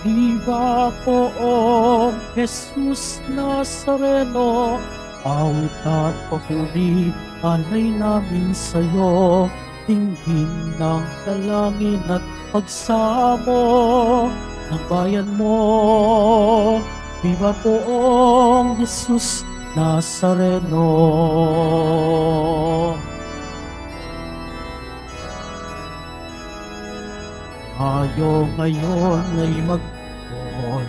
Viva Poong Jesus Nazareno, awit at papuri alay namin sa'yo, tingin ng dalangin at pagsamo ng bayan mo. Viva Poong Jesus Nazareno. Tayo ngayon ay magpon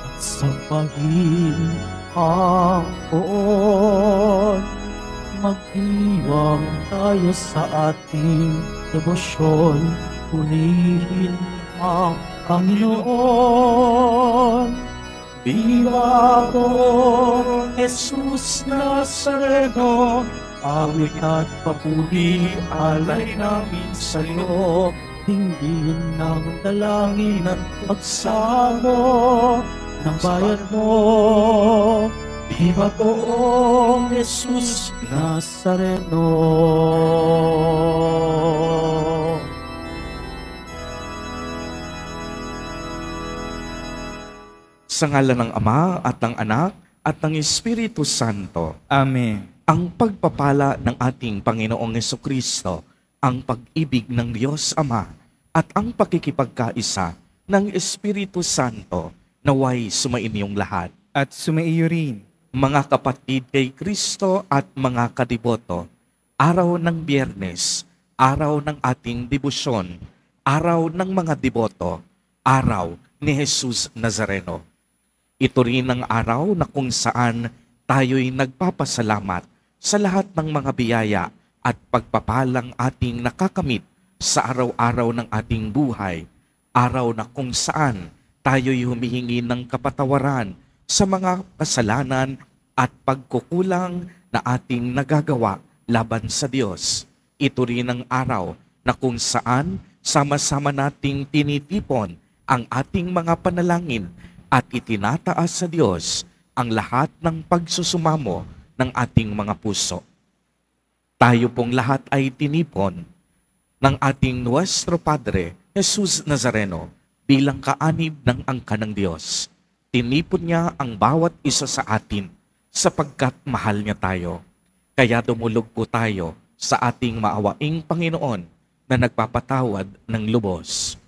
at sambahin ang poon. Magdiwang tayo sa ating debosyon, purihin ang Panginoon. Viva Poong Jesus Nazareno, awit at papuri alay namin sa'yo, tingin ng dalangin at pagsamo ng bayan mo. Viva Poong Jesus Nazareno. Sa ngalan ng Ama at ng Anak at ng Espiritu Santo. Amen. Ang pagpapala ng ating Panginoong Jesucristo, ang pag-ibig ng Diyos Ama, at ang pakikipagkaisa ng Espiritu Santo naway sumainyong lahat. At sumaiyo rin. Mga kapatid kay Kristo at mga kadiboto, araw ng Biyernes, araw ng ating debosyon, araw ng mga deboto, araw ni Jesus Nazareno. Ito rin ang araw na kung saan tayo'y nagpapasalamat sa lahat ng mga biyaya at pagpapalang ating nakakamit sa araw-araw ng ating buhay, araw na kung saan tayo'y humihingi ng kapatawaran sa mga kasalanan at pagkukulang na ating nagagawa laban sa Diyos. Ito rin ang araw na kung saan sama-sama nating tinitipon ang ating mga panalangin at itinataas sa Diyos ang lahat ng pagsusumamo ng ating mga puso. Tayo pong lahat ay tinipon ng ating Nuestro Padre, Jesus Nazareno, bilang kaanib ng angka ng Diyos. Tinipon niya ang bawat isa sa atin sapagkat mahal niya tayo. Kaya dumulog po tayo sa ating maawaing Panginoon na nagpapatawad ng lubos.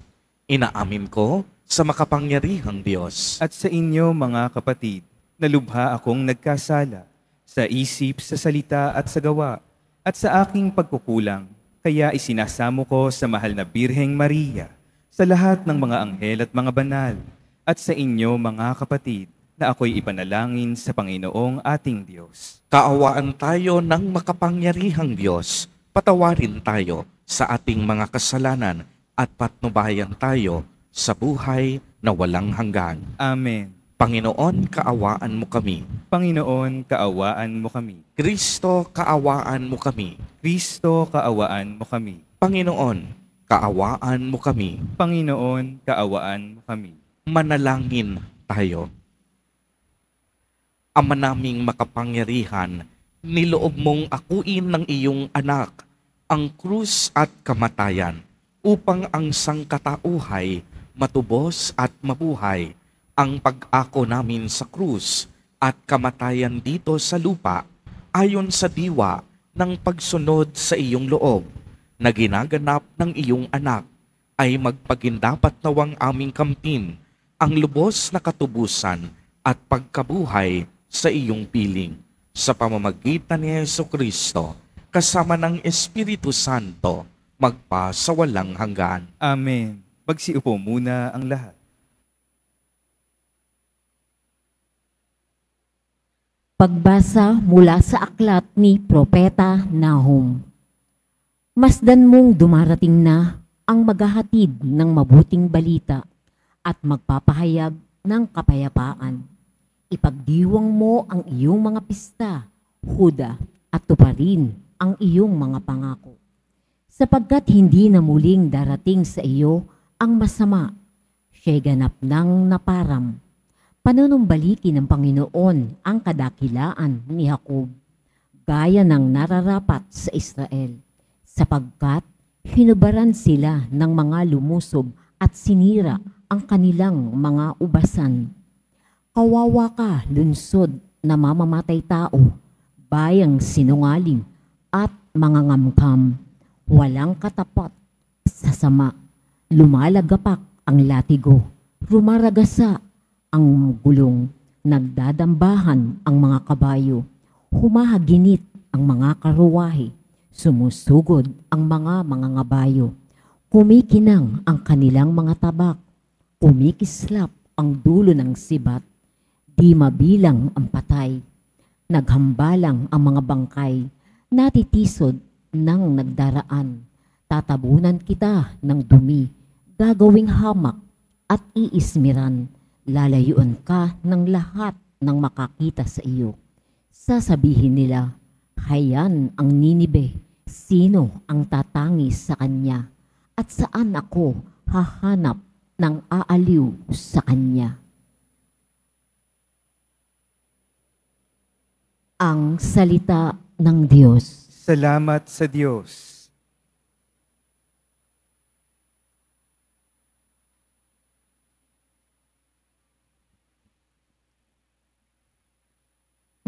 Inaamin ko sa makapangyarihang Diyos At sa inyo mga kapatid, nalubha akong nagkasala sa isip, sa salita at sa gawa, at sa aking pagkukulang. Kaya isinasamo ko sa mahal na Birheng Maria, sa lahat ng mga anghel at mga banal, at sa inyo mga kapatid, na ako'y ipanalangin sa Panginoong ating Diyos. Kaawaan tayo ng makapangyarihang Diyos, patawarin tayo sa ating mga kasalanan at patnubayan tayo sa buhay na walang hanggan. Amen. Panginoon, kaawaan mo kami. Panginoon, kaawaan mo kami. Kristo, kaawaan mo kami. Kristo, kaawaan mo kami. Panginoon, kaawaan mo kami. Panginoon, kaawaan mo kami. Manalangin tayo. Ama naming makapangyarihan, niloob mong akuin ng iyong anak ang krus at kamatayan upang ang sangkatauhay matubos at mabuhay. Ang pag-ako namin sa krus at kamatayan dito sa lupa ayon sa diwa ng pagsunod sa iyong loob na ginaganap ng iyong anak ay magpagindapat nawang aming kamtin ang lubos na katubusan at pagkabuhay sa iyong piling sa pamamagitan ni Jesucristo kasama ng Espiritu Santo magpa sa walang hanggan. Amen. Magsiupo muna ang lahat. Pagbasa mula sa aklat ni Propeta Nahum. Masdan mong dumarating na ang maghahatid ng mabuting balita at magpapahayag ng kapayapaan. Ipagdiwang mo ang iyong mga pista, Huda, at tuparin ang iyong mga pangako. Sapagkat hindi na muling darating sa iyo ang masama, siya'y ganap ng naparam. Panunumbalikin ng Panginoon ang kadakilaan ni Jacob, gaya ng nararapat sa Israel, sapagkat hinubaran sila ng mga lumusob at sinira ang kanilang mga ubasan. Kawawa ka, lungsod na mamamatay tao, bayang sinungaling at mga ngamkam. Walang katapat sa sama. Lumalagapak ang latigo. Rumaragasa ang gulong. Nagdadambahan ang mga kabayo. Humahaginit ang mga karuwahe. Sumusugod ang mga ngabayo. Kumikinang ang kanilang mga tabak. Kumikislap ang dulo ng sibat. Di mabilang ang patay. Naghambalang ang mga bangkay. Natitisod ng nagdaraan. Tatabunan kita ng dumi. Gagawing hamak at iismiran. Lalayuan ka ng lahat ng makakita sa iyo. Sasabihin nila, hayan ang Ninibe. Sino ang tatangis sa kanya? At saan ako hahanap ng aaliw sa kanya? Ang salita ng Diyos. Salamat sa Diyos.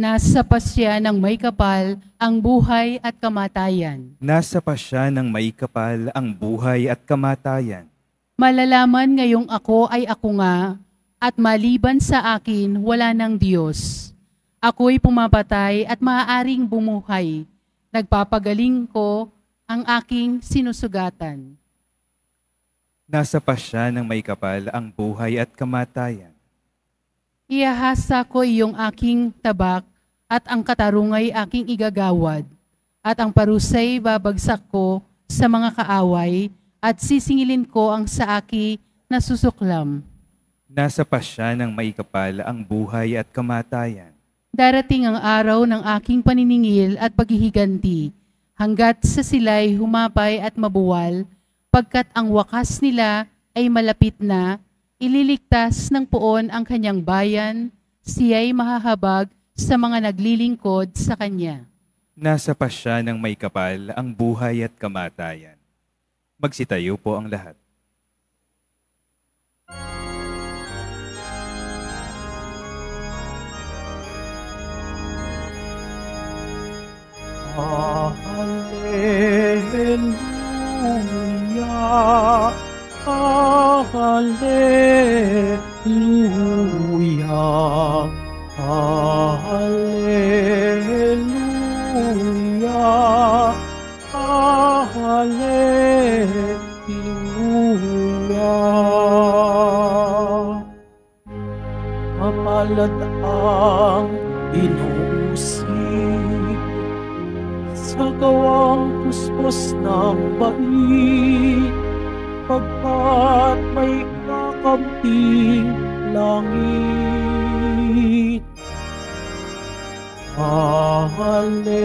Nasa pasya ng may kapal ang buhay at kamatayan. Nasa pasya ng may kapal ang buhay at kamatayan. Malalaman ngayong ako ay ako nga, at maliban sa akin wala ng Diyos. Ako'y pumapatay at maaaring bumuhay. Nagpapagaling ko ang aking sinusugatan. Nasa pasya ng may kapal ang buhay at kamatayan. Iahasa ko iyong aking tabak at ang katarungay aking igagawad. At ang parusay babagsak ko sa mga kaaway at sisingilin ko ang saaki na susuklam. Nasa pasya ng may kapal ang buhay at kamatayan. Darating ang araw ng aking paniningil at paghihiganti, hanggat sa sila'y humapay at mabuwal, pagkat ang wakas nila ay malapit na, ililigtas ng poon ang kanyang bayan, siya'y mahahabag sa mga naglilingkod sa kanya. Nasa pasya ng may kapal ang buhay at kamatayan. Magsitayo po ang lahat. Hallelujah, Hallelujah, Hallelujah, Hallelujah. Mapalad ang inusig sa gawang puspos ng bahid, pagkat may kakamping langit. Hallelujah,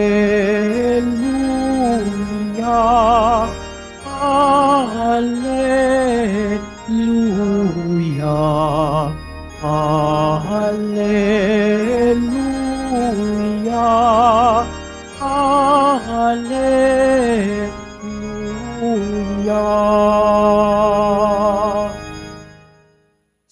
Hallelujah, Hallelujah, Hallelujah.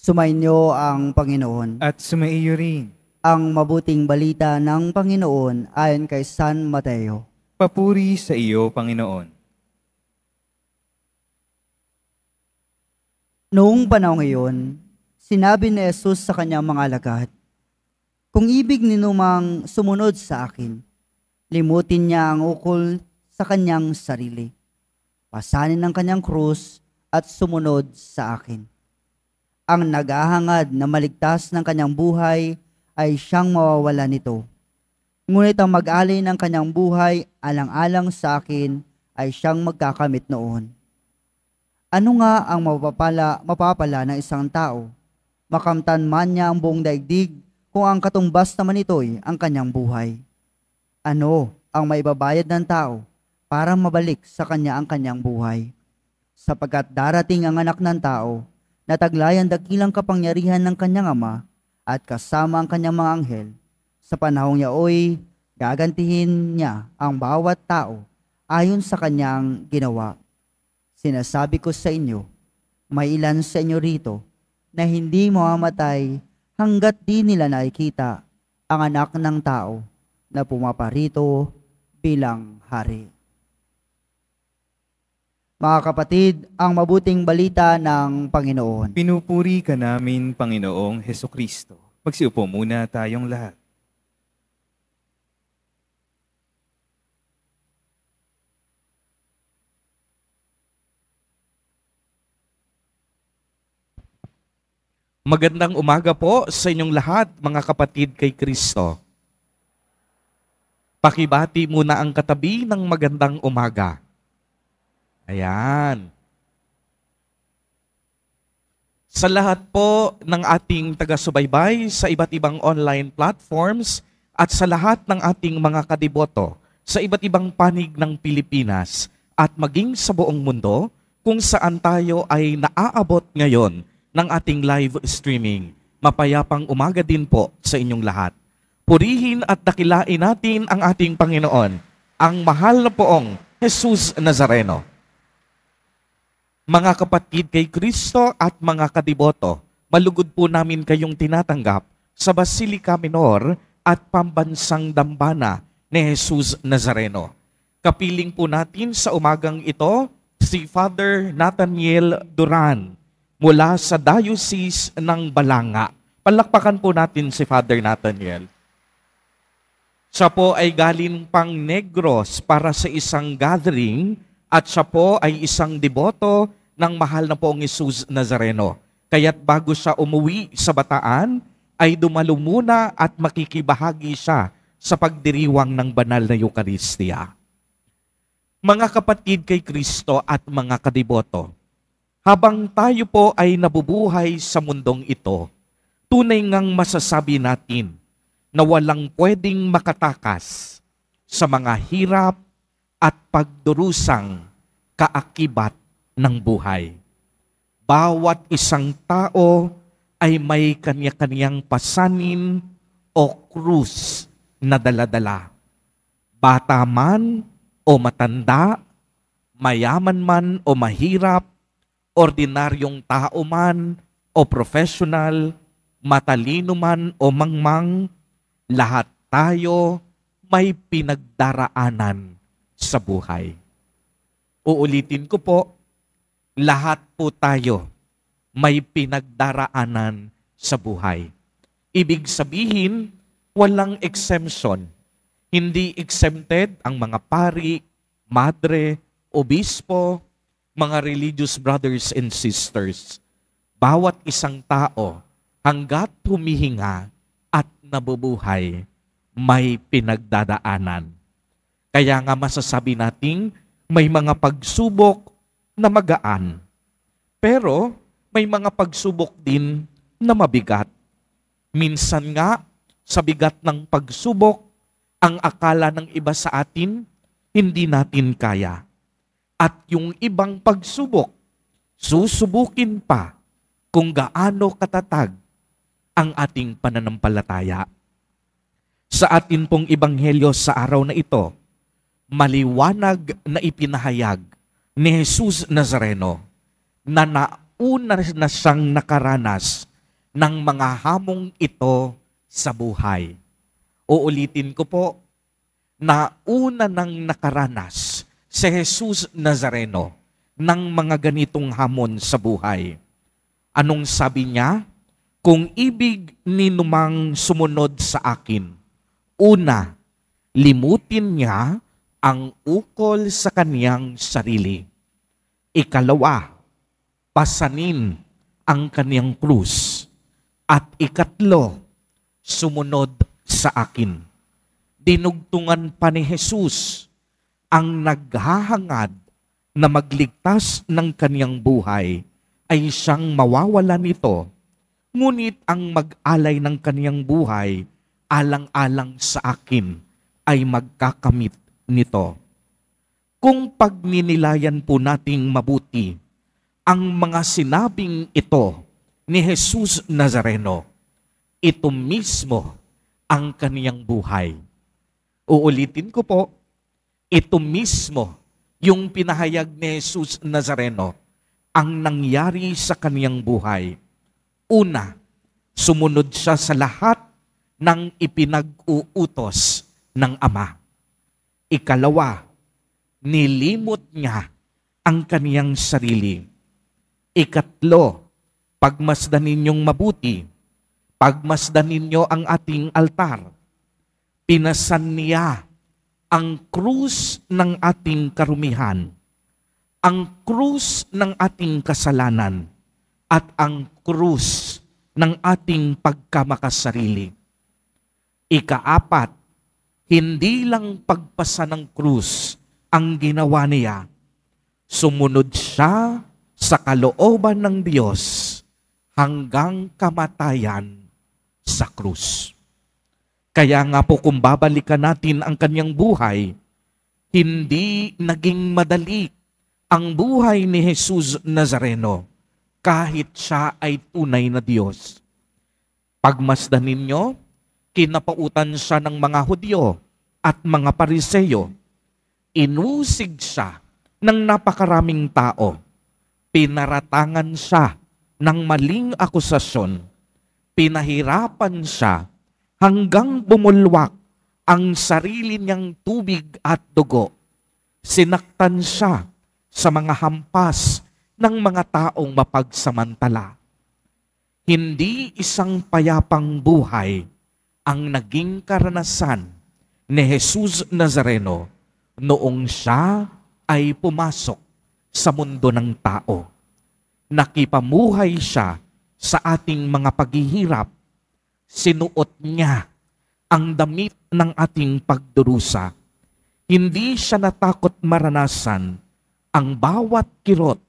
Sumainyo ang Panginoon. At sumaiyo rin. Ang mabuting balita ng Panginoon ayon kay San Mateo. Papuri sa iyo, Panginoon. Noong panahon ngayon, sinabi ni Jesus sa kanyang mga alagad, "Kung ibig ninumang sumunod sa akin, limutin niya ang ukol sa kanyang sarili. Pasanin ang kanyang krus at sumunod sa akin. Ang naghahangad na maligtas ng kanyang buhay ay siyang mawawala nito. Ngunit ang mag-alay ng kanyang buhay alang-alang sa akin ay siyang magkakamit noon." Ano nga ang mapapala ng isang tao? Makamtan man niya ang buong daigdig kung ang katumbas naman ito'y ang kanyang buhay. Ano ang maibabayad ng tao para mabalik sa kanya ang kanyang buhay? Sapagkat darating ang anak ng tao na taglayan dakilang kapangyarihan ng kanyang ama at kasama ang kanyang mga anghel. Sa panahong yaoy, gagantihin niya ang bawat tao ayon sa kanyang ginawa. Sinasabi ko sa inyo, may ilan sa inyo rito na hindi mamamatay hanggat di nila nakikita ang anak ng tao na pumaparito bilang hari. Mga kapatid, ang mabuting balita ng Panginoon. Pinupuri ka namin, Panginoong Hesukristo. Magsiupo muna tayong lahat. Magandang umaga po sa inyong lahat, mga kapatid kay Kristo. Pakibati muna ang katabi ng magandang umaga. Ayan. Sa lahat po ng ating taga-subaybay sa iba't ibang online platforms at sa lahat ng ating mga kadiboto sa iba't ibang panig ng Pilipinas at maging sa buong mundo kung saan tayo ay naaabot ngayon ng ating live streaming. Mapayapang umaga din po sa inyong lahat. Purihin at dakilain natin ang ating Panginoon, ang mahal na poong Jesus Nazareno. Mga kapatid kay Kristo at mga kadiboto, malugod po namin kayong tinatanggap sa Basilica Minor at Pambansang Dambana ni Jesus Nazareno. Kapiling po natin sa umagang ito si Father Nathaniel Duran mula sa Diocese ng Balanga. Palakpakan po natin si Father Nathaniel. Siya po ay galing pang Negros para sa isang gathering at siya po ay isang deboto ng mahal na poong Jesus Nazareno. Kaya't bago siya umuwi sa Bataan, ay dumalo muna at makikibahagi siya sa pagdiriwang ng banal na Eucharistia. Mga kapatid kay Kristo at mga kadiboto, habang tayo po ay nabubuhay sa mundong ito, tunay ngang masasabi natin na walang pwedeng makatakas sa mga hirap at pagdurusang kaakibat ng buhay. Bawat isang tao ay may kanya-kanyang pasanin o krus na dala-dala. Bata man o matanda, mayaman man o mahirap, ordinaryong tao man o professional, matalino man o mangmang, lahat tayo may pinagdaraanan sa buhay. Uulitin ko po, lahat po tayo may pinagdaraanan sa buhay. Ibig sabihin, walang exemption. Hindi exempted ang mga pari, madre, obispo, mga religious brothers and sisters. Bawat isang tao, hanggat humihinga at nabubuhay, may pinagdadaanan. Kaya nga masasabi nating may mga pagsubok na magaan. Pero may mga pagsubok din na mabigat. Minsan nga, sa bigat ng pagsubok, ang akala ng iba sa atin, hindi natin kaya. At yung ibang pagsubok, susubukin pa kung gaano katatag ang ating pananampalataya. Sa atin pong ebanghelyo sa araw na ito, maliwanag na ipinahayag ni Jesus Nazareno na nauna na siyang nakaranas ng mga hamong ito sa buhay. Uulitin ko po, nauna nang nakaranas si Jesus Nazareno ng mga ganitong hamon sa buhay. Anong sabi niya? Kung ibig ninumang sumunod sa akin, una, limutin niya ang ukol sa kaniyang sarili. Ikalawa, pasanin ang kaniyang krus. At ikatlo, sumunod sa akin. Dinugtungan pa ni Jesus ang naghahangad na magligtas ng kaniyang buhay ay siyang mawawala nito. Ngunit ang mag-alay ng kaniyang buhay alang-alang sa akin ay magkakamit nito. Kung pagninilayan po nating mabuti ang mga sinabing ito ni Jesus Nazareno, ito mismo ang kaniyang buhay. Uulitin ko po, ito mismo yung pinahayag ni Jesus Nazareno ang nangyari sa kaniyang buhay. Una, sumunod siya sa lahat ng ipinag-uutos ng Ama. Ikalawa, nilimot niya ang kaniyang sarili. Ikatlo, pagmasdan ninyong mabuti, pagmasdan ninyo ang ating altar. Pinasan niya ang krus ng ating karumihan, ang krus ng ating kasalanan, at ang krus ng ating pagkamakasarili. Ikaapat, hindi lang pagpasa ng krus ang ginawa niya. Sumunod siya sa kalooban ng Diyos hanggang kamatayan sa krus. Kaya nga po kung babalikan natin ang kanyang buhay, hindi naging madali ang buhay ni Jesus Nazareno kahit siya ay tunay na Diyos. Pagmasdan ninyo, kinapautan siya ng mga Hudyo at mga Pariseyo. Inusig siya ng napakaraming tao. Pinaratangan siya ng maling akusasyon. Pinahirapan siya hanggang bumulwak ang sarili niyang tubig at dugo. Sinaktan siya sa mga hampas ng mga taong mapagsamantala. Hindi isang payapang buhay ang naging karanasan ni Jesus Nazareno noong siya ay pumasok sa mundo ng tao. Nakipamuhay siya sa ating mga paghihirap. Sinuot niya ang damit ng ating pagdurusa. Hindi siya natakot maranasan ang bawat kirot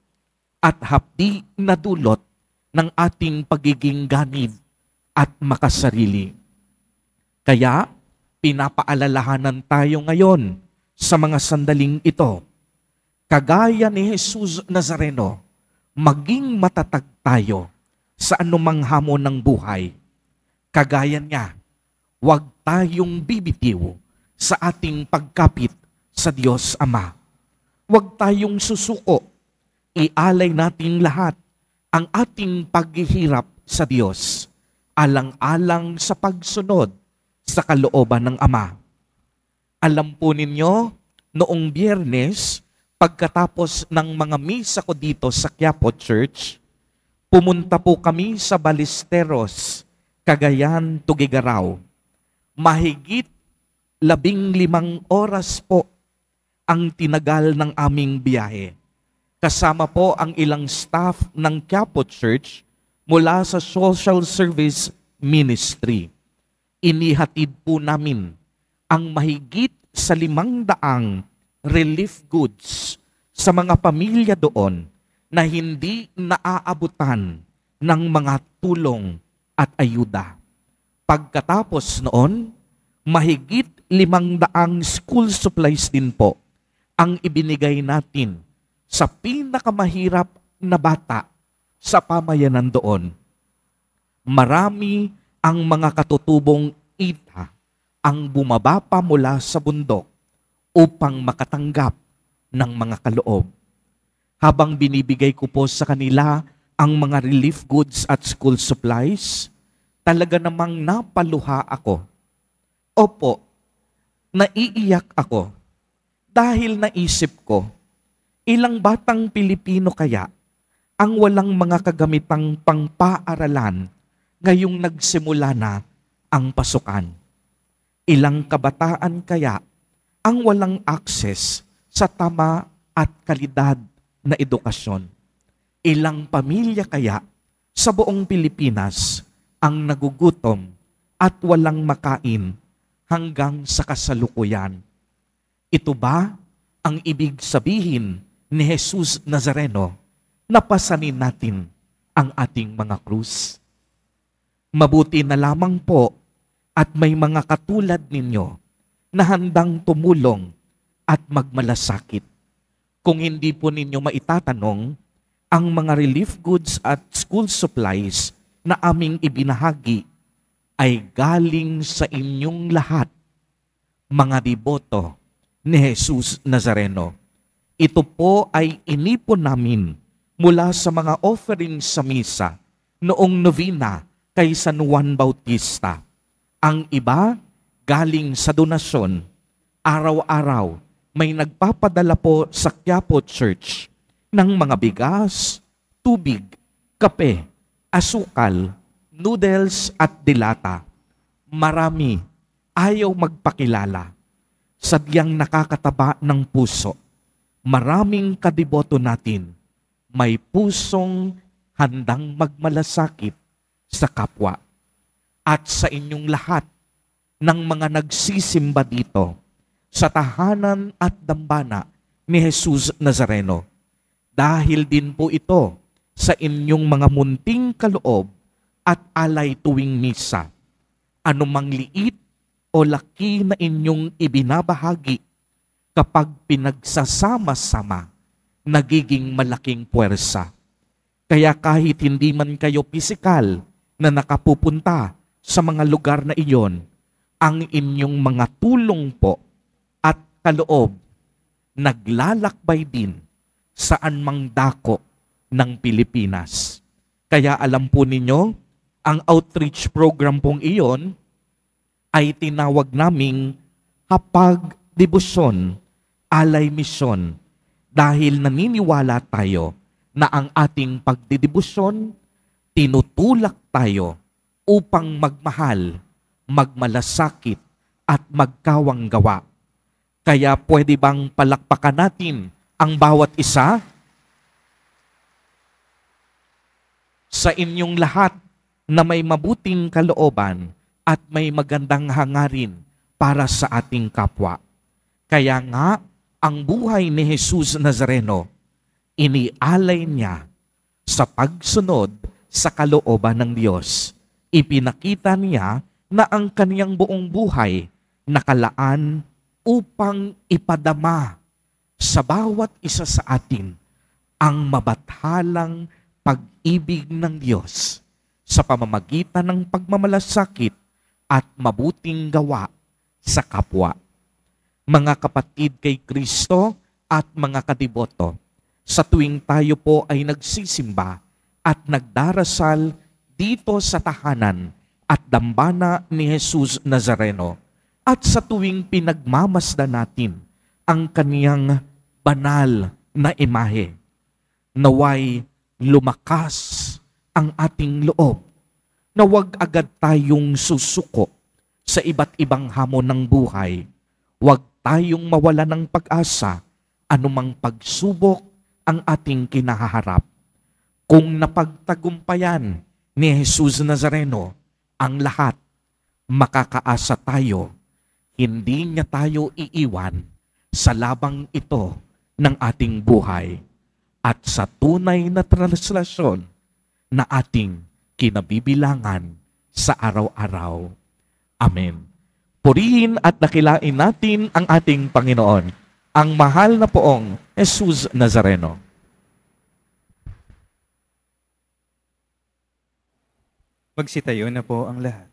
at hapdi na dulot ng ating pagiging ganid at makasarili. Kaya, pinapaalalahanan tayo ngayon sa mga sandaling ito. Kagaya ni Jesus Nazareno, maging matatag tayo sa anumang hamon ng buhay. Kagaya niya, huwag tayong bibitiw sa ating pagkapit sa Diyos Ama. Huwag tayong susuko. Ialay natin lahat ang ating paghihirap sa Diyos, alang-alang sa pagsunod sa kalooban ng Ama. Alam po ninyo, noong Biyernes, pagkatapos ng mga misa ko dito sa Quiapo Church, pumunta po kami sa Ballesteros, Cagayan, Tuguegarao. Mahigit 15 oras po ang tinagal ng aming biyahe. Kasama po ang ilang staff ng Quiapo Church mula sa Social Service Ministry. Inihatid po namin ang mahigit sa 500 relief goods sa mga pamilya doon na hindi naaabutan ng mga tulong at ayuda. Pagkatapos noon, mahigit 500 school supplies din po ang ibinigay natin sa pinakamahirap na bata sa pamayanan doon. Marami ang mga katutubong ita ang bumaba pa mula sa bundok upang makatanggap ng mga kaloob. Habang binibigay ko po sa kanila ang mga relief goods at school supplies, talaga namang napaluha ako. Opo, naiiyak ako dahil naisip ko, ilang batang Pilipino kaya ang walang mga kagamitang pangpaaralan ngayong nagsimula na ang pasukan? Ilang kabataan kaya ang walang access sa tama at kalidad na edukasyon? Ilang pamilya kaya sa buong Pilipinas ang nagugutom at walang makain hanggang sa kasalukuyan? Ito ba ang ibig sabihin ni Jesus Nazareno na pasanin natin ang ating mga krus? Mabuti na lamang po at may mga katulad ninyo na handang tumulong at magmalasakit. Kung hindi po ninyo maitatanong, ang mga relief goods at school supplies na aming ibinahagi ay galing sa inyong lahat, mga deboto ni Jesus Nazareno. Ito po ay inipon namin mula sa mga offerings sa misa noong novena kay San Juan Bautista. Ang iba galing sa donasyon. Araw-araw may nagpapadala po sa Quiapo Church ng mga bigas, tubig, kape, asukal, noodles at dilata. Marami ayaw magpakilala. Sadyang nakakataba ng puso. Maraming kadiboto natin may pusong handang magmalasakit sa kapwa. At sa inyong lahat ng mga nagsisimba dito sa tahanan at dambana ni Jesus Nazareno, dahil din po ito sa inyong mga munting kaloob at alay tuwing misa, anumang liit o laki na inyong ibinabahagi, kapag pinagsasama-sama, nagiging malaking puwersa. Kaya kahit hindi man kayo pisikal na nakapupunta sa mga lugar na iyon, ang inyong mga tulong po at kaloob naglalakbay din saan mang dako ng Pilipinas. Kaya alam po ninyo, ang outreach program pong iyon ay tinawag naming Hapag Debosyon, Alay Misyon, dahil naniniwala tayo na ang ating pagdidibusyon, tinutulak tayo upang magmahal, magmalasakit at magkawang gawa. Kaya pwede bang palakpakan natin ang bawat isa? Sa inyong lahat na may mabuting kalooban at may magandang hangarin para sa ating kapwa. Kaya nga, ang buhay ni Jesus Nazareno, inialay niya sa pagsunod sa kalooban ng Diyos. Ipinakita niya na ang kaniyang buong buhay nakalaan upang ipadama sa bawat isa sa atin ang mabathalang pag-ibig ng Diyos sa pamamagitan ng pagmamalasakit at mabuting gawa sa kapwa. Mga kapatid kay Kristo at mga kadiboto, sa tuwing tayo po ay nagsisimba at nagdarasal dito sa tahanan at dambana ni Jesus Nazareno, at sa tuwing pinagmamasdan natin ang kaniyang banal na imahe, naway lumakas ang ating loob, na huwag agad tayong susuko sa iba't ibang hamon ng buhay. Huwag tayong mawala ng pag-asa anumang pagsubok ang ating kinaharap. Kung napagtagumpayan ni Jesus Nazareno ang lahat, makakaasa tayo, hindi niya tayo iiwan sa labang ito ng ating buhay at sa tunay na translasyon na ating kinabibilangan sa araw-araw. Amen. Purihin at dakilain natin ang ating Panginoon, ang mahal na poong Jesus Nazareno. Magsitayo na po ang lahat.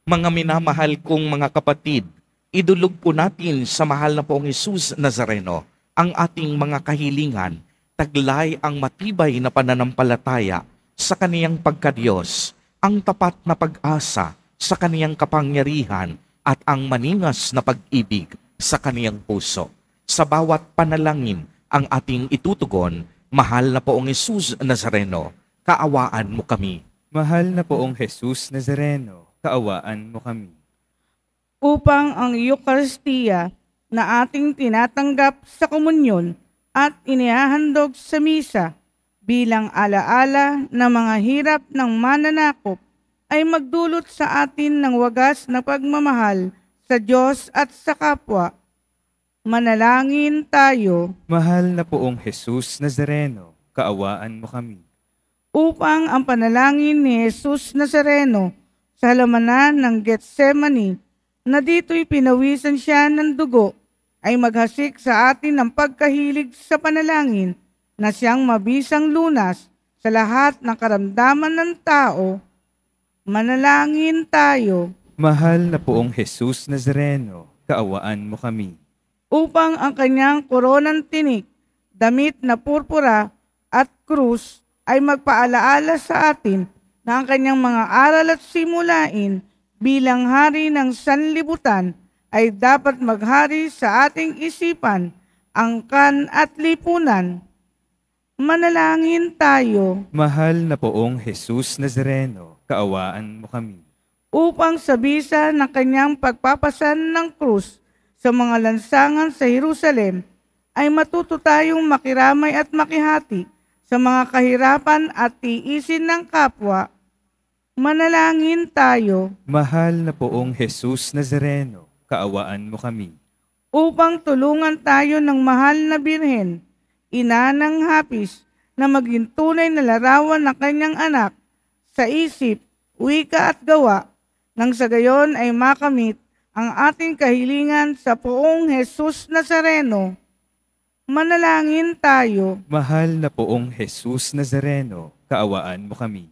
Mga minamahal kong mga kapatid, idulog po natin sa mahal na poong Jesus Nazareno ang ating mga kahilingan, taglay ang matibay na pananampalataya sa kaniyang pagkadiyos, ang tapat na pag-asa sa kaniyang kapangyarihan at ang maningas na pag-ibig sa kaniyang puso. Sa bawat panalangin ang ating itutugon, mahal na poong Jesus Nazareno, kaawaan mo kami. Mahal na poong Jesus Nazareno, kaawaan mo kami. Upang ang Eucharistia na ating tinatanggap sa komunyon at inihahandog sa misa bilang alaala ng mga hirap ng mananakop ay magdulot sa atin ng wagas na pagmamahal sa Diyos at sa kapwa. Manalangin tayo. Mahal na poong Jesus Nazareno, kaawaan mo kami. Upang ang panalangin ni Jesus Nazareno sa halamanan ng Getsemani, na dito'y pinawisan siya ng dugo, ay maghasik sa atin ng pagkahilig sa panalangin na siyang mabisang lunas sa lahat ng karamdaman ng tao. Manalangin tayo. Mahal na poong Jesus Nazareno, kaawaan mo kami. Upang ang kanyang koronang tinik, damit na purpura at krus ay magpaalaala sa atin na ang kanyang mga aral at simulain bilang hari ng sanlibutan ay dapat maghari sa ating isipan, angkan at lipunan. Manalangin tayo Mahal na poong Jesus Nazareno, kaawaan mo kami. upang sa bisa ng kanyang pagpapasan ng krus sa mga lansangan sa Jerusalem ay matuto tayong makiramay at makihati sa mga kahirapan at tiisin ng kapwa. Manalangin tayo Mahal na poong Jesus Nazareno, kaawaan mo kami. upang tulungan tayo ng mahal na birhen, ina ng hapis, na maging tunay na larawan ng kanyang anak sa isip, wika at gawa, nang sa gayon ay makamit ang ating kahilingan sa poong Jesus Nazareno. Manalangin tayo Mahal na poong Jesus Nazareno, kaawaan mo kami.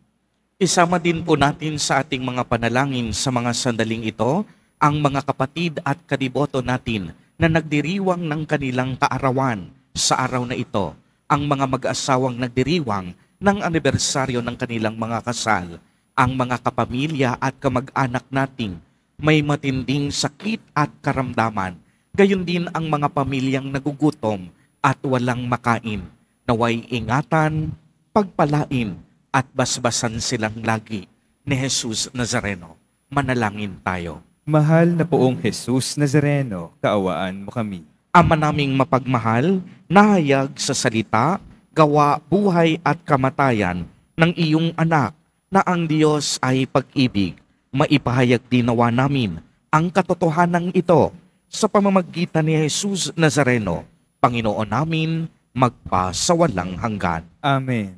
Isama din po natin sa ating mga panalangin sa mga sandaling ito ang mga kapatid at kadiboto natin na nagdiriwang ng kanilang kaarawan sa araw na ito. Ang mga mag-asawang nagdiriwang ng anibersaryo ng kanilang mga kasal. Ang mga kapamilya at kamag-anak nating may matinding sakit at karamdaman. Gayon din ang mga pamilyang nagugutom at walang makain. Naway ingatan, pagpalain, at basbasan silang lagi ni Jesus Nazareno. Manalangin tayo. Mahal na poong Jesus Nazareno, kaawaan mo kami. Ama naming mapagmahal, nahayag sa salita, gawa, buhay at kamatayan ng iyong anak na ang Diyos ay pag-ibig. Maipahayag din nawa namin ang katotohanan ito sa pamamagitan ni Jesus Nazareno, Panginoon namin, magpasawalang hanggan. Amen.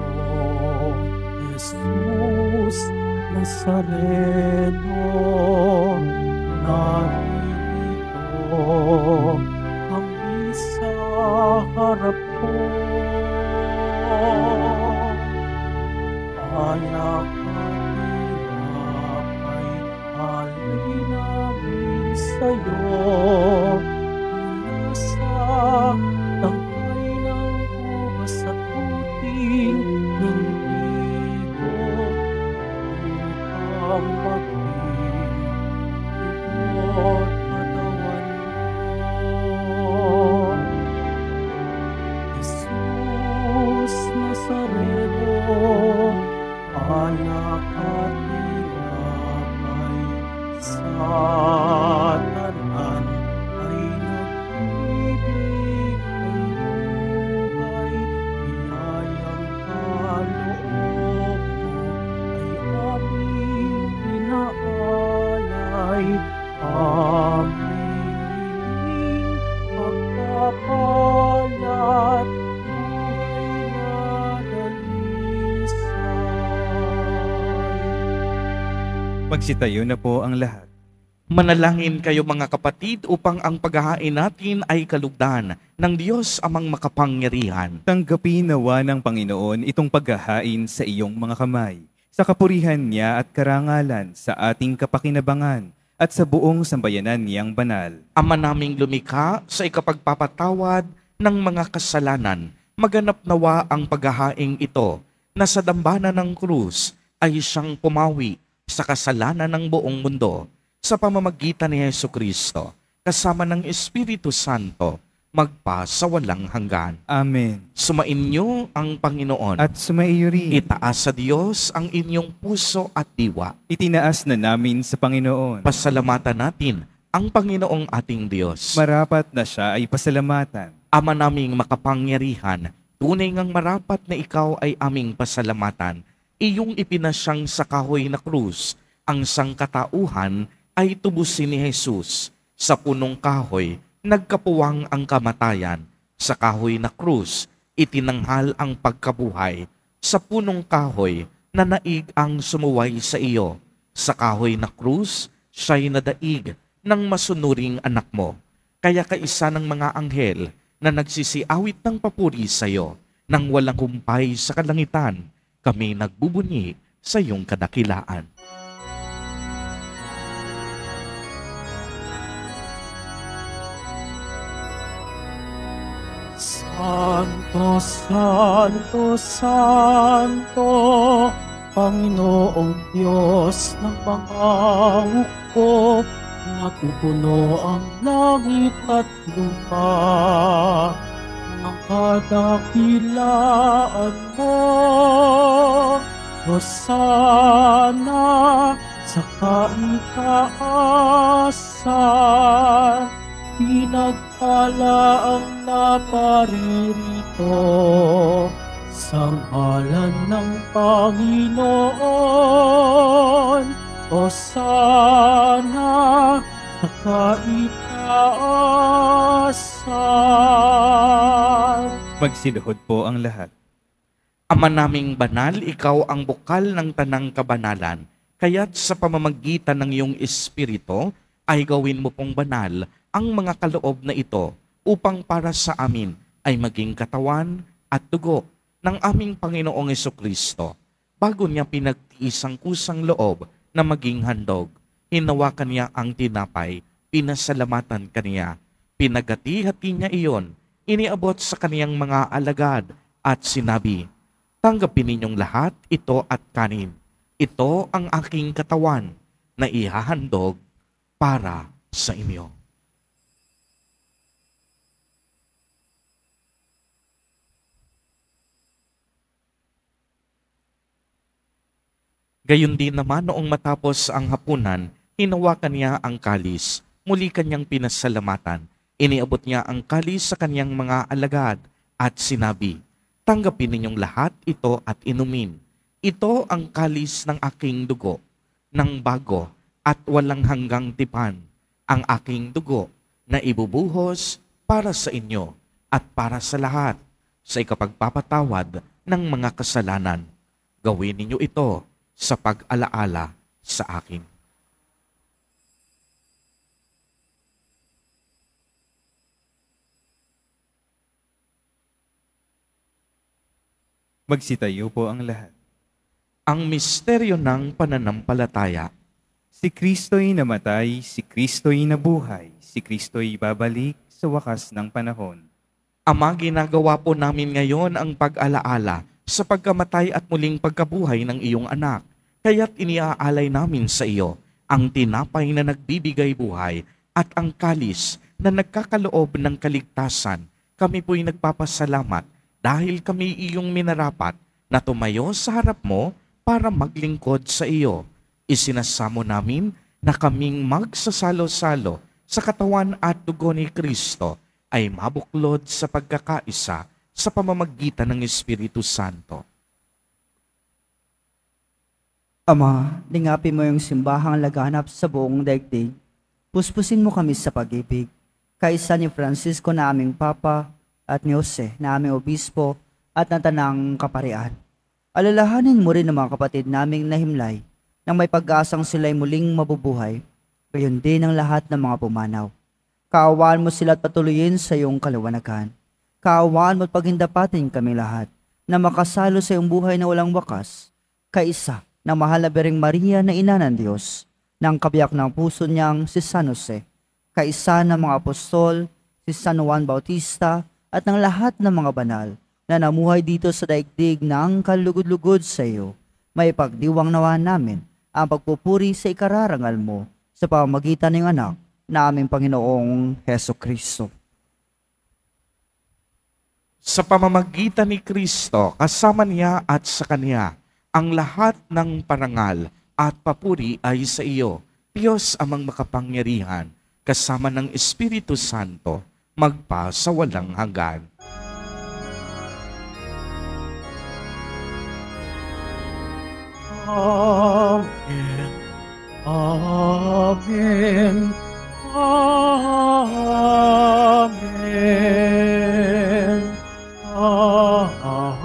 O Jesus Nazareno, narito kami sa harap mo. Anak at tinapay, alay namin sa'yo. Mula sa tangkay ng ubas at puting ng trigo, upang maging ito't katawan mo. Jesus Nazareno, anak at tinapay, sa tanan ay nag-ibig ang buhay, biyayang kaloob mo ay aming inaalay, aming hiling pagpapalat, buhay na dalisay. Magsitayo na po ang lahat. Manalangin kayo mga kapatid upang ang paghahain natin ay kalugdan ng Diyos amang makapangyarihan. Tanggapin nawa ng Panginoon itong paghahain sa iyong mga kamay, sa kapurihan niya at karangalan, sa ating kapakinabangan, at sa buong sambayanan niyang banal. Ama naming lumikha sa ikapagpapatawad ng mga kasalanan, maganap nawa ang paghahaing ito na sa dambana ng krus ay siyang pumawi sa kasalanan ng buong mundo sa pamamagitan ni Jesucristo, kasama ng Espiritu Santo, magpasawalang hanggan. Amen. Sumainyo ang Panginoon. At sumaiyo rin. Itaas sa Diyos ang inyong puso at diwa. Itinaas na namin sa Panginoon. Pasalamatan natin ang Panginoong ating Diyos. Marapat na siya ay pasalamatan. Ama naming makapangyarihan, tunay ngang marapat na ikaw ay aming pasalamatan. Iyong ipinasyang sa kahoy na krus, ang sangkatauhan ay tubusin ni Jesus. Sa punong kahoy, nagkapuwang ang kamatayan. Sa kahoy na krus, itinanghal ang pagkabuhay. Sa punong kahoy, nanaig ang sumuway sa iyo. Sa kahoy na krus, siya'y nadaig ng masunuring anak mo. Kaya kaisa ng mga anghel na nagsisiawit ng papuri sa iyo, nang walang humpay sa kalangitan, kami nagbubunyi sa iyong kadakilaan. Santo, Santo, Santo, Panginoong Diyos ng mga hukbo, napupuno ang langit at lupa ng kadakilaan mo. Hosana sa kaitaasan, pinagpala ang naparirito sa ngalan ng Panginoon. Hosana sa kaitaasan. Magsiluhod po ang lahat. Ama naming banal, ikaw ang bukal ng tanang kabanalan, kaya't sa pamamagitan ng iyong Espiritu ay gawin mo pong banal ang mga kaloob na ito upang para sa amin ay maging katawan at dugo ng aming Panginoong Hesukristo. Bago niya pinagtiis ang kusang loob na maging handog, hinawakan niya ang tinapay, pinasalamatan kaniya, pinagati-hati niya iyon, iniabot sa kaniyang mga alagad at sinabi, "Tanggapin ninyong lahat ito at kanin. Ito ang aking katawan na ihahandog para sa inyo." Gayon din naman noong matapos ang hapunan, hinawakan niya ang kalis, muli kanyang pinasalamatan. Iniabot niya ang kalis sa kanyang mga alagad at sinabi, "Tanggapin ninyong lahat ito at inumin. Ito ang kalis ng aking dugo, ng bago at walang hanggang tipan, ang aking dugo na ibubuhos para sa inyo at para sa lahat sa ikapagpapatawad ng mga kasalanan. Gawin ninyo ito sa pag-alaala sa akin." Magsitayo po ang lahat. Ang misteryo ng pananampalataya. Si Kristo'y namatay, si Kristo'y nabuhay, si Kristo'y babalik sa wakas ng panahon. Ama, ginagawa po namin ngayon ang pag-alaala sa pagkamatay at muling pagkabuhay ng iyong anak. Kaya't iniaalay namin sa iyo ang tinapay na nagbibigay buhay at ang kalis na nagkakaloob ng kaligtasan. Kami po'y nagpapasalamat dahil kami iyong minarapat na tumayo sa harap mo para maglingkod sa iyo. Isinasamo namin na kaming magsasalo-salo sa katawan at dugo ni Kristo ay mabuklod sa pagkakaisa sa pamamagitan ng Espiritu Santo. Ama, lingapin mo yung simbahang laganap sa buong daigdig. Puspusin mo kami sa pag-ibig. Kaisa ni Francisco na aming Papa at ni Jose na aming Obispo at ng Tanang Kaparian. Alalahanin mo rin ang mga kapatid naming nahimlay nang may pag-asang sila'y muling mabubuhay. Gayon din ang lahat ng mga pumanaw. Kaawaan mo sila at patuloyin sa iyong kaliwanagan. Kaawaan mo at paghindapatin kami lahat na makasalo sa iyong buhay na walang wakas. Kaisa ng mahal na Birheng Maria na ina ng Diyos, ng kabiyak ng puso niyang si San Jose, kaisa ng mga apostol, si San Juan Bautista, at ng lahat ng mga banal na namuhay dito sa daigdig ng kalugod-lugod sa iyo. May pagdiwang nawa namin ang pagpupuri sa ikararangal mo sa pamamagitan ng anak na aming Panginoong Heso Kristo. Sa pamamagitan ni Kristo, kasama niya at sa Kanya, ang lahat ng parangal at papuri ay sa iyo, Diyos amang makapangyarihan, kasama ng Espiritu Santo, magpa sa walang hanggan. Amen. Amen. Amen. Amen.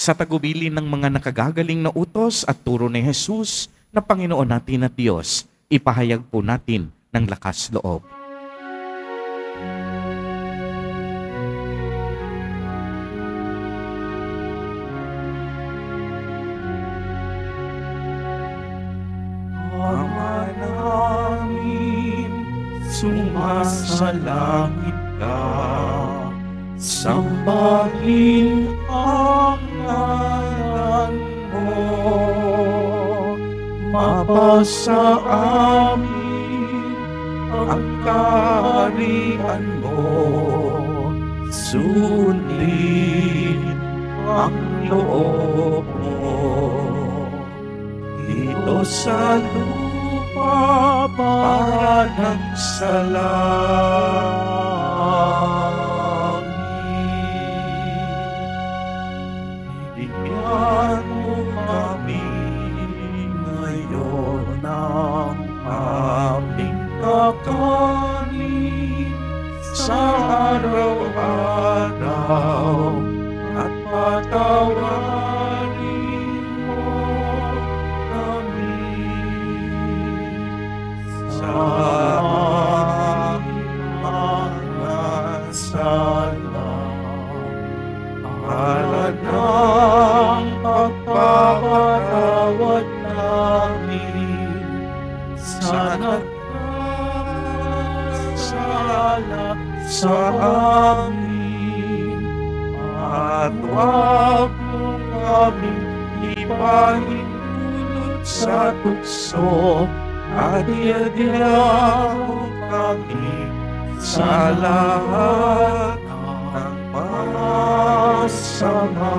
Sa tagubilin ng mga nakagagaling na utos at turo ni Jesus na Panginoon natin at Diyos, ipahayag po natin ng lakas loob. nasa langit ka, sambahin ang ngalan mo. Mapasa amin ang kaharian mo, sundin ang loob mo. Dito sa lupa para ng sa langit. Bigyan mo kami ngayon ng aming kakanin sa araw-araw, at patawarin mo kami sa mga sala, para ng pagpapatawad namin sa nagkasala sa amin, at huwag mo kaming ipahintulot sa tukso, at iadya mo kami sa lahat ng masama.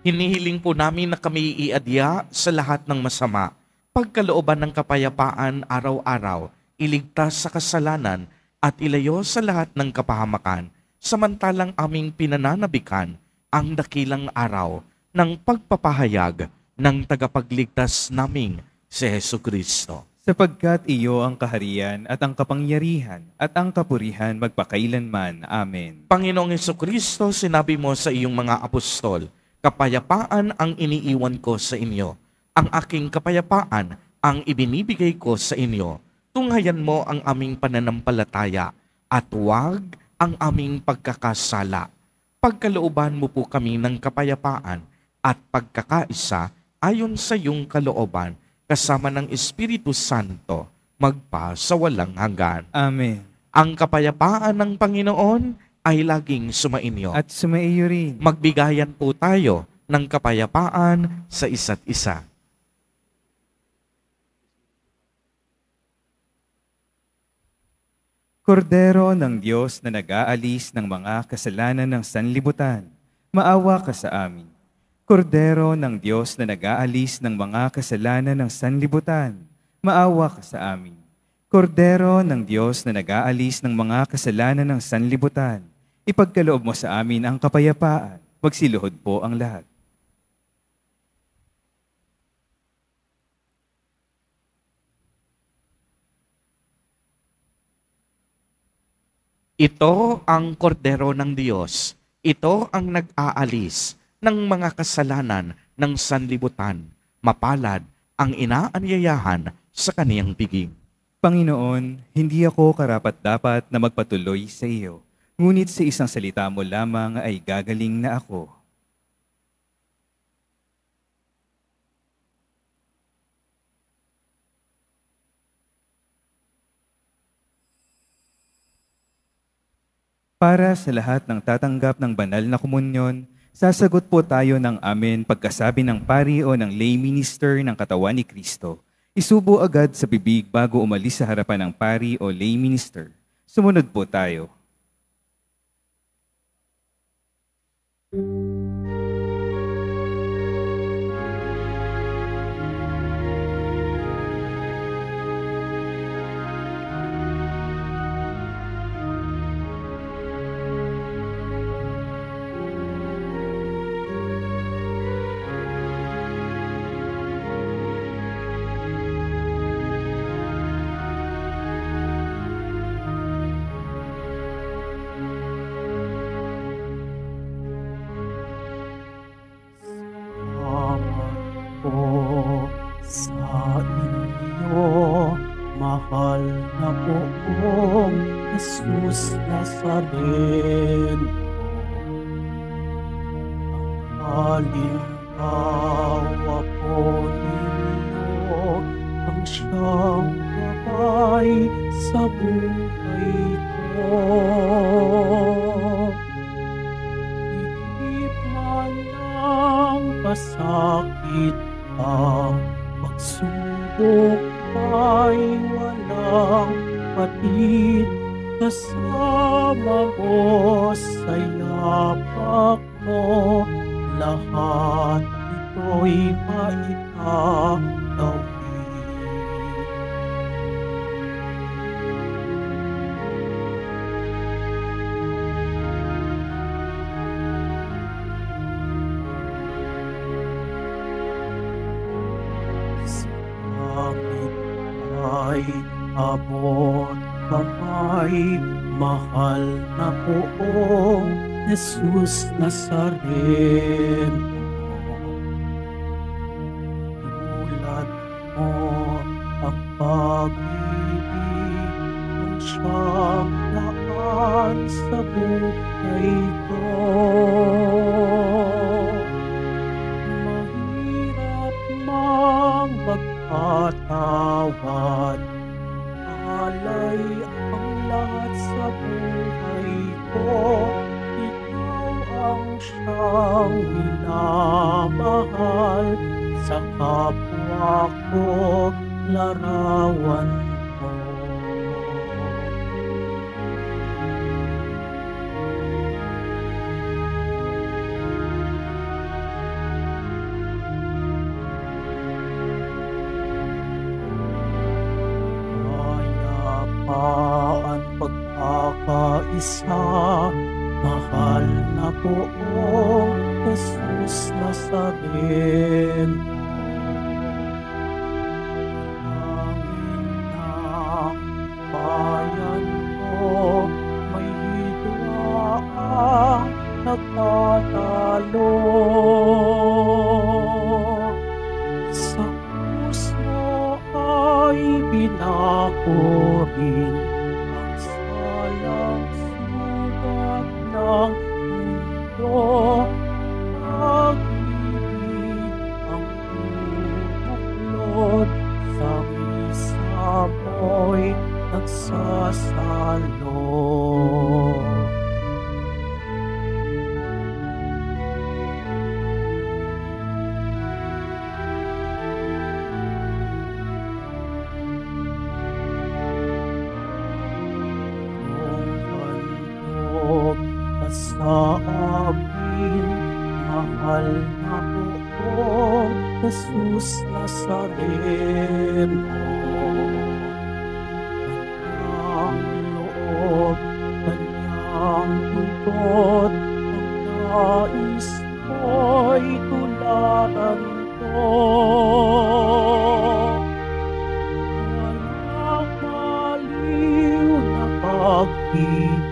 Hinihiling po namin na kami iadya sa lahat ng masama, pagkalooban ng kapayapaan araw-araw, iligtas sa kasalanan at ilayo sa lahat ng kapahamakan, samantalang aming pinananabikan ang dakilang araw ng pagpapahayag ng tagapagligtas naming si Jesucristo. Sapagkat iyo ang kaharian at ang kapangyarihan at ang kapurihan magpakailanman. Amen. Panginoong Jesucristo, sinabi mo sa iyong mga apostol, kapayapaan ang iniiwan ko sa inyo. Ang aking kapayapaan ang ibinibigay ko sa inyo. Tunghayan mo ang aming pananampalataya at huwag ang aming pagkakasala. Pagkalooban mo po kami ng kapayapaan at pagkakaisa ayon sa iyong kalooban, kasama ng Espiritu Santo, magpa sa walang hanggan. Amen. Ang kapayapaan ng Panginoon ay laging sumainyo. At sumaiyo rin. Magbigayan po tayo ng kapayapaan sa isa't isa. Kordero ng Diyos na nag-aalis ng mga kasalanan ng sanlibutan, maawa ka sa amin. Kordero ng Diyos na nag-aalis ng mga kasalanan ng sanlibutan, maawa ka sa amin. Kordero ng Diyos na nag-aalis ng mga kasalanan ng sanlibutan, ipagkaloob mo sa amin ang kapayapaan. Magsiluhod po ang lahat. Ito ang kordero ng Diyos. Ito ang nag-aalis ng mga kasalanan ng sanlibutan. Mapalad ang inaanyayahan sa kaniyang piging. Panginoon, hindi ako karapat-dapat na magpatuloy sa iyo, ngunit sa isang salita mo lamang ay gagaling na ako. Para sa lahat ng tatanggap ng banal na komunyon, sasagot po tayo ng amen pagkasabi ng pari o ng lay minister ng katawan ni Kristo. Isubo agad sa bibig bago umalis sa harapan ng pari o lay minister. Sumunod po tayo. Sa inyo, mahal na poong Jesus Nazareno, ang halimbawa po ninyo ang siyang kapal buhay sa buhay ko. Higit man ang pasakit ang pagsubok ay walang patid. Kasama mo sa yapak mo, lahat ito'y maitatawid. Langit ay abot kamay, mahal na poong Jesus Nazareno. Tulad mo ang pag-ibig ng siyang daan sa buhay ko. Mahirap mang magpatawad, alay ang lahat sa buhay ko. Ikaw ang siyang minamahal, sa kapwa ko larawan mo. Kapayapaan, pagkakaisa, mahal na poong Jesus Nazareno. Dalangin ng bayan mo, may hidwa ang nagtatalo. Sa krus mo ay binako rin ang salang sugat ng mundo. Pag-ibig ang bumuklod, sa misa mo'y nagsasalo. Sa amin, mahal na poong Jesus Nazareno. Kanyang loob, kanyang dugot, ang nais mo'y tularan ko. Walang maliw na pag-ibig,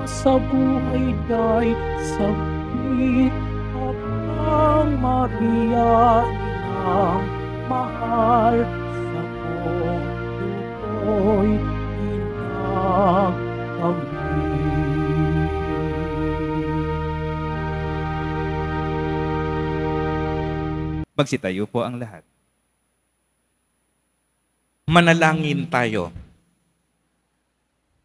sa buhay na'y sabit, Apang Maria, inang mahal, sa mundo ko'y pinagkamit. Magsitayo po ang lahat. Manalangin tayo.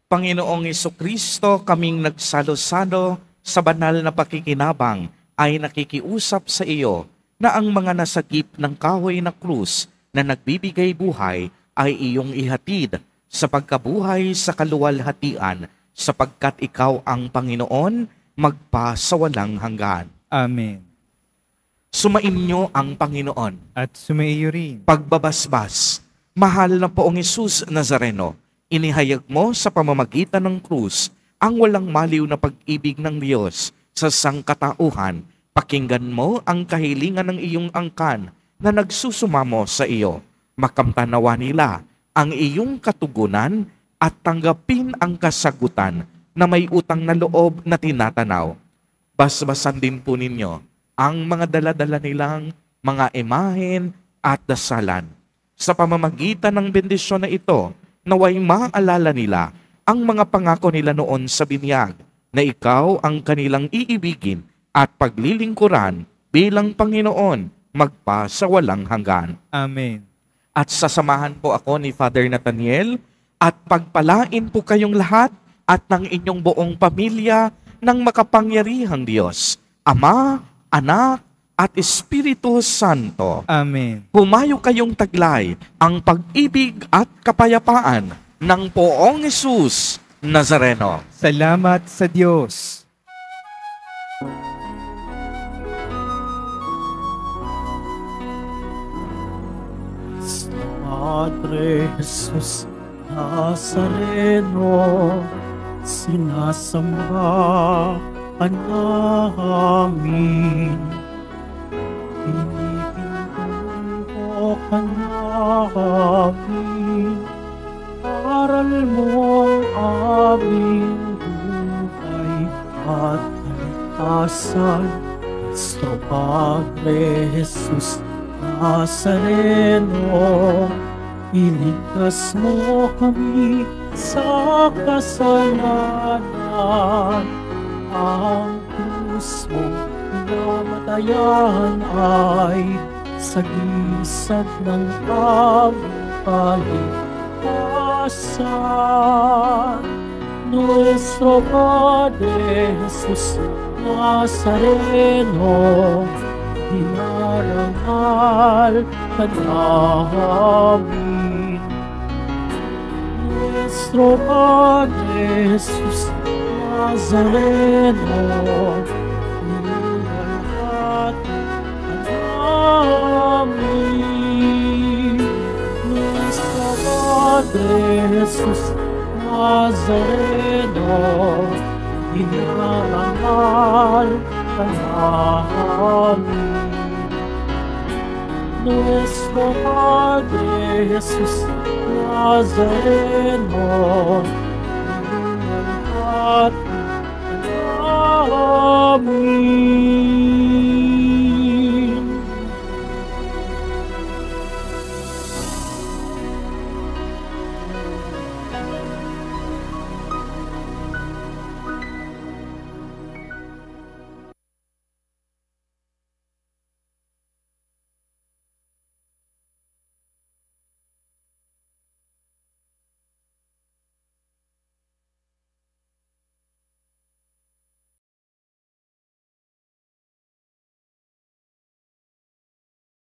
Panginoong Jesucristo, kaming nagsalo-salo sa banal na pakikinabang ay nakikiusap sa iyo na ang mga nasagip ng kahoy na krus na nagbibigay buhay ay iyong ihatid sa pagkabuhay sa kaluwalhatian, sapagkat ikaw ang Panginoon magpasawalang hanggan. Amen. Sumainyo ang Panginoon. At sumaiyo rin. Pagbabasbas, mahal na poong Jesus Nazareno, inihayag mo sa pamamagitan ng krus ang walang maliw na pag-ibig ng Diyos sa sangkatauhan. Pakinggan mo ang kahilingan ng iyong angkan na nagsusumamo sa iyo. Makamtanawa nila ang iyong katugunan at tanggapin ang kasagutan na may utang na loob na tinatanaw. Basbasan din po ninyo ang mga dala-dala nilang mga imahen at dasalan. Sa pamamagitan ng bendisyon na ito, naway maalala nila ang mga pangako nila noon sa binyag, na ikaw ang kanilang iibigin at paglilingkuran bilang Panginoon magpasawalang hanggan. Amen. at sasamahan po ako ni Father Nathaniel at pagpalain po kayong lahat at ng inyong buong pamilya ng makapangyarihang Diyos, Ama, Anak, at Espiritu Santo. Amen. Humayo kayong taglay ang pag-ibig at kapayapaan ng Poong Jesus Nazareno. Salamat sa Diyos. Padre Jesus Nazareno, sinasamba ka namin. Pinipintuho ka namin, aral mo ang aming buhay at kaligtasan. Nuestro Padre Jesus Nazareno, iligtas mo kami sa kasalanan. Ang krus mong pinamatayan ay sagisag ng aming kaligtasan. Nuestro Padre Jesus Nazareno, dinarangal ka namin. Nuestro Padre Jesus Nazareno, nilalhat ka namin. Nuestro Padre Jesus Nazareno, dinarangal ka namin. Nuestro Padre Jesus Nazareno, nilalhat